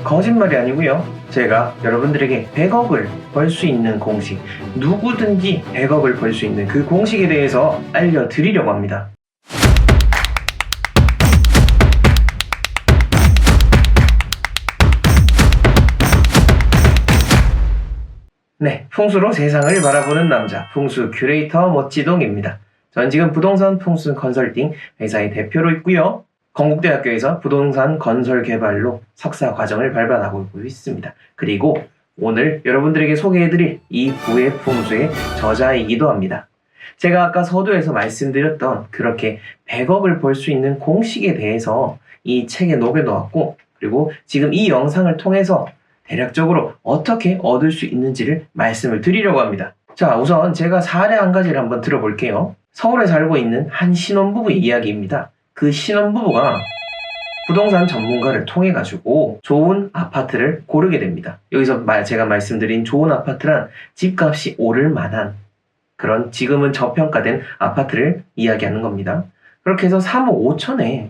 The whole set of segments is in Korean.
거짓말이 아니고요. 제가 여러분들에게 100억을 벌 수 있는 공식, 누구든지 100억을 벌 수 있는 그 공식에 대해서 알려드리려고 합니다. 네, 풍수로 세상을 바라보는 남자, 풍수 큐레이터 멋지동입니다. 전 지금 부동산 풍수 컨설팅 회사의 대표로 있고요. 건국대학교에서 부동산 건설 개발로 석사 과정을 발반하고 있습니다. 그리고 오늘 여러분들에게 소개해드릴 이 부의 풍수의 저자이기도 합니다. 제가 아까 서두에서 말씀드렸던 그렇게 100억을 벌 수 있는 공식에 대해서 이 책에 녹여놓았고, 그리고 지금 이 영상을 통해서 대략적으로 어떻게 얻을 수 있는지를 말씀을 드리려고 합니다. 자, 우선 제가 사례 한 가지를 한번 들어볼게요. 서울에 살고 있는 한 신혼부부의 이야기입니다. 그 신혼부부가 부동산 전문가를 통해 가지고 좋은 아파트를 고르게 됩니다. 여기서 제가 말씀드린 좋은 아파트란 집값이 오를 만한 그런 지금은 저평가된 아파트를 이야기하는 겁니다. 그렇게 해서 3억 5천에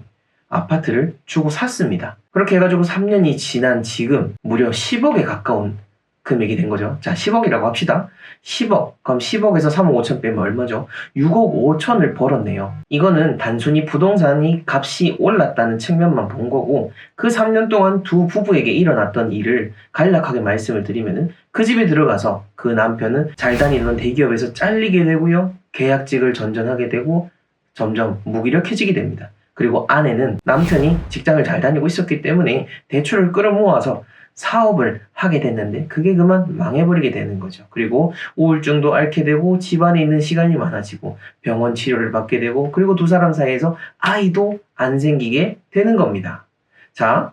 아파트를 주고 샀습니다. 그렇게 해가지고 3년이 지난 지금 무려 10억에 가까운 금액이 된 거죠. 자, 10억이라고 합시다. 10억. 그럼 10억에서 3억 5천 빼면 얼마죠? 6억 5천을 벌었네요. 이거는 단순히 부동산이 값이 올랐다는 측면만 본 거고, 그 3년 동안 두 부부에게 일어났던 일을 간략하게 말씀을 드리면은, 그 집에 들어가서 그 남편은 잘 다니던 대기업에서 잘리게 되고요. 계약직을 전전하게 되고 점점 무기력해지게 됩니다. 그리고 아내는 남편이 직장을 잘 다니고 있었기 때문에 대출을 끌어모아서 사업을 하게 됐는데 그게 그만 망해버리게 되는 거죠. 그리고 우울증도 앓게 되고 집안에 있는 시간이 많아지고 병원 치료를 받게 되고, 그리고 두 사람 사이에서 아이도 안 생기게 되는 겁니다. 자,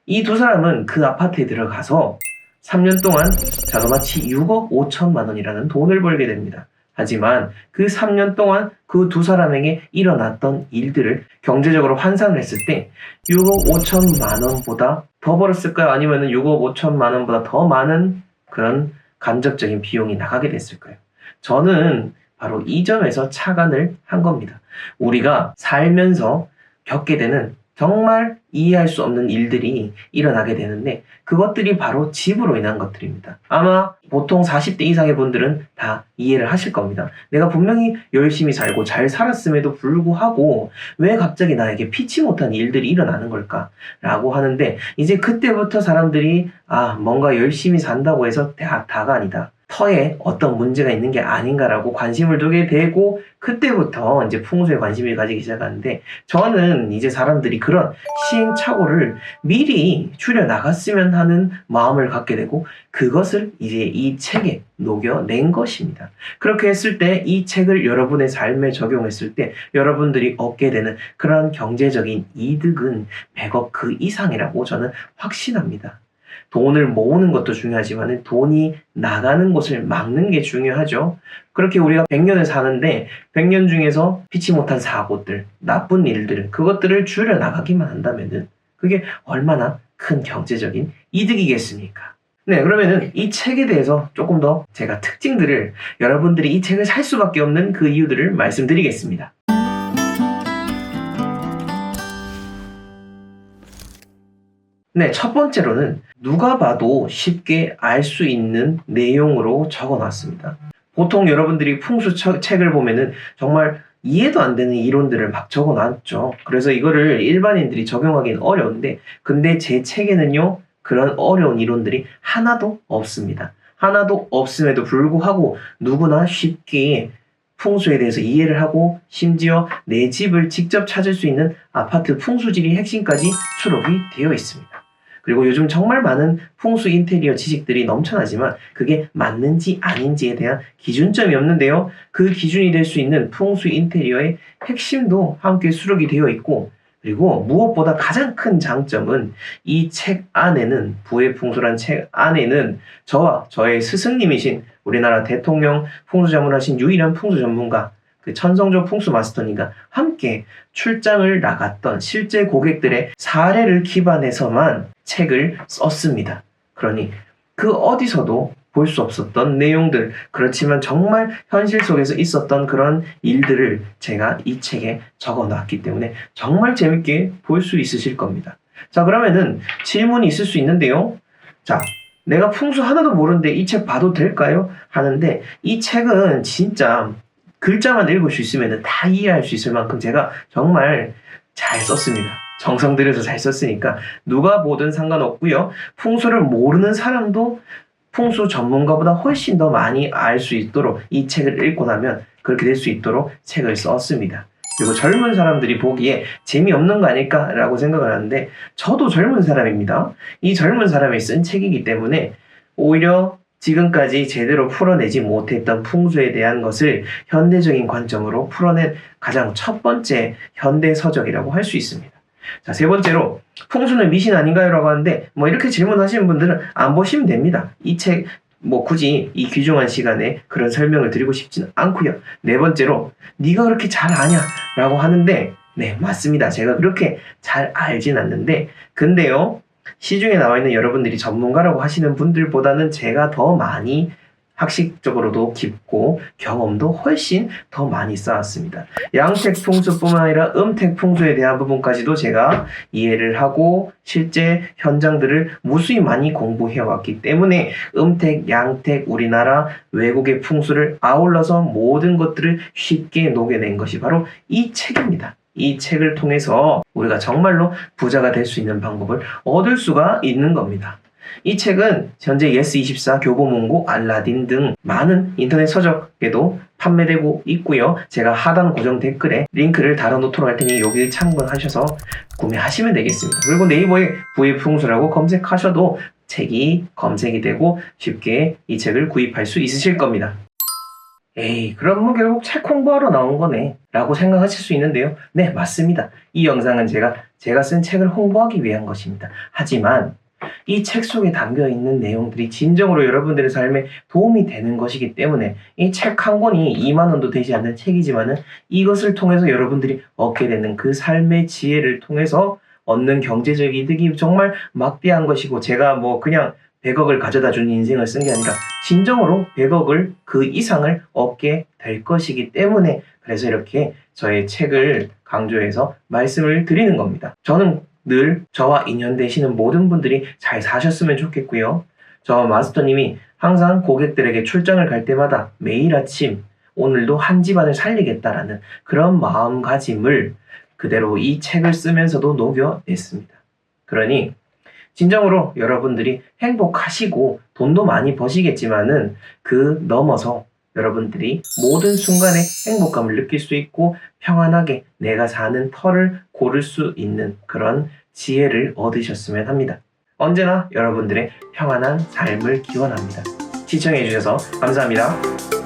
이 두 사람은 그 아파트에 들어가서 3년 동안 자그마치 6억 5천만 원이라는 돈을 벌게 됩니다. 하지만 그 3년 동안 그 두 사람에게 일어났던 일들을 경제적으로 환산을 했을 때 6억 5천만 원보다 더 벌었을까요? 아니면 6억 5천만 원보다 더 많은 그런 간접적인 비용이 나가게 됐을까요? 저는 바로 이 점에서 착안을 한 겁니다. 우리가 살면서 겪게 되는 정말 이해할 수 없는 일들이 일어나게 되는데 그것들이 바로 집으로 인한 것들입니다. 아마 보통 40대 이상의 분들은 다 이해를 하실 겁니다. 내가 분명히 열심히 살고 잘 살았음에도 불구하고 왜 갑자기 나에게 피치 못한 일들이 일어나는 걸까? 라고 하는데, 이제 그때부터 사람들이 뭔가 열심히 산다고 해서 다가 아니다. 터에 어떤 문제가 있는 게 아닌가라고 관심을 두게 되고, 그때부터 이제 풍수에 관심을 가지기 시작하는데, 저는 이제 사람들이 그런 시행착오를 미리 줄여나갔으면 하는 마음을 갖게 되고, 그것을 이제 이 책에 녹여낸 것입니다. 그렇게 했을 때 이 책을 여러분의 삶에 적용했을 때 여러분들이 얻게 되는 그런 경제적인 이득은 100억 그 이상이라고 저는 확신합니다. 돈을 모으는 것도 중요하지만 돈이 나가는 곳을 막는 게 중요하죠. 그렇게 우리가 100년을 사는데 100년 중에서 피치 못한 사고들, 나쁜 일들, 그것들을 줄여나가기만 한다면은 그게 얼마나 큰 경제적인 이득이겠습니까? 네, 그러면은 이 책에 대해서 조금 더 제가 특징들을, 여러분들이 이 책을 살 수밖에 없는 그 이유들을 말씀드리겠습니다. 네, 첫 번째로는 누가 봐도 쉽게 알 수 있는 내용으로 적어놨습니다. 보통 여러분들이 풍수 책을 보면은 정말 이해도 안 되는 이론들을 막 적어놨죠. 그래서 이거를 일반인들이 적용하기는 어려운데, 근데 제 책에는요, 그런 어려운 이론들이 하나도 없습니다. 하나도 없음에도 불구하고 누구나 쉽게 풍수에 대해서 이해를 하고, 심지어 내 집을 직접 찾을 수 있는 아파트 풍수지리 핵심까지 수록이 되어 있습니다. 그리고 요즘 정말 많은 풍수 인테리어 지식들이 넘쳐나지만 그게 맞는지 아닌지에 대한 기준점이 없는데요. 그 기준이 될 수 있는 풍수 인테리어의 핵심도 함께 수록이 되어 있고, 그리고 무엇보다 가장 큰 장점은 이 책 안에는, 부의 풍수란 책 안에는 저와 저의 스승님이신 우리나라 대통령 풍수 전문하신 유일한 풍수 전문가 그 천성조 풍수 마스터님과 함께 출장을 나갔던 실제 고객들의 사례를 기반해서만 책을 썼습니다. 그러니 그 어디서도 볼 수 없었던 내용들, 그렇지만 정말 현실 속에서 있었던 그런 일들을 제가 이 책에 적어놨기 때문에 정말 재밌게 볼 수 있으실 겁니다. 자, 그러면은 질문이 있을 수 있는데요. 자, 내가 풍수 하나도 모르는데 이 책 봐도 될까요? 하는데 이 책은 진짜 글자만 읽을 수 있으면 다 이해할 수 있을 만큼 제가 정말 잘 썼습니다. 정성 들여서 잘 썼으니까 누가 보든 상관없고요. 풍수를 모르는 사람도 풍수 전문가보다 훨씬 더 많이 알 수 있도록 이 책을 읽고 나면 그렇게 될 수 있도록 책을 썼습니다. 그리고 젊은 사람들이 보기에 재미없는 거 아닐까라고 생각을 하는데 저도 젊은 사람입니다. 이 젊은 사람이 쓴 책이기 때문에 오히려 지금까지 제대로 풀어내지 못했던 풍수에 대한 것을 현대적인 관점으로 풀어낸 가장 첫 번째 현대 서적이라고 할 수 있습니다. 자, 세 번째로 풍수는 미신 아닌가요? 라고 하는데 뭐 이렇게 질문하시는 분들은 안 보시면 됩니다. 이 책 뭐 굳이 이 귀중한 시간에 그런 설명을 드리고 싶지는 않고요. 네 번째로 네가 그렇게 잘 아냐? 라고 하는데 네, 맞습니다. 제가 그렇게 잘 알진 않는데 근데요. 시중에 나와 있는 여러분들이 전문가라고 하시는 분들보다는 제가 더 많이 학식적으로도 깊고 경험도 훨씬 더 많이 쌓았습니다. 양택 풍수뿐만 아니라 음택 풍수에 대한 부분까지도 제가 이해를 하고 실제 현장들을 무수히 많이 공부해왔기 때문에 음택, 양택, 우리나라 외국의 풍수를 아울러서 모든 것들을 쉽게 녹여낸 것이 바로 이 책입니다. 이 책을 통해서 우리가 정말로 부자가 될 수 있는 방법을 얻을 수가 있는 겁니다. 이 책은 현재 예스24, 교보문고, 알라딘 등 많은 인터넷 서적에도 판매되고 있고요. 제가 하단 고정 댓글에 링크를 달아놓도록 할 테니 여기 참고하셔서 구매하시면 되겠습니다. 그리고 네이버에 부의풍수라고 검색하셔도 책이 검색이 되고 쉽게 이 책을 구입할 수 있으실 겁니다. 에이, 그럼 뭐 결국 책 홍보하러 나온 거네 라고 생각하실 수 있는데요. 네, 맞습니다. 이 영상은 제가 쓴 책을 홍보하기 위한 것입니다. 하지만 이 책 속에 담겨있는 내용들이 진정으로 여러분들의 삶에 도움이 되는 것이기 때문에 이 책 한 권이 2만 원도 되지 않는 책이지만은 이것을 통해서 여러분들이 얻게 되는 그 삶의 지혜를 통해서 얻는 경제적 이득이 정말 막대한 것이고 제가 뭐 그냥 100억을 가져다 준 인생을 쓴 게 아니라 진정으로 100억을 그 이상을 얻게 될 것이기 때문에 그래서 이렇게 저의 책을 강조해서 말씀을 드리는 겁니다. 저는 늘 저와 인연되시는 모든 분들이 잘 사셨으면 좋겠고요. 저 마스터님이 항상 고객들에게 출장을 갈 때마다 매일 아침 오늘도 한 집안을 살리겠다라는 그런 마음가짐을 그대로 이 책을 쓰면서도 녹여냈습니다. 그러니 진정으로 여러분들이 행복하시고 돈도 많이 버시겠지만은 그 넘어서 여러분들이 모든 순간에 행복감을 느낄 수 있고 평안하게 내가 사는 터를 고를 수 있는 그런 지혜를 얻으셨으면 합니다. 언제나 여러분들의 평안한 삶을 기원합니다. 시청해주셔서 감사합니다.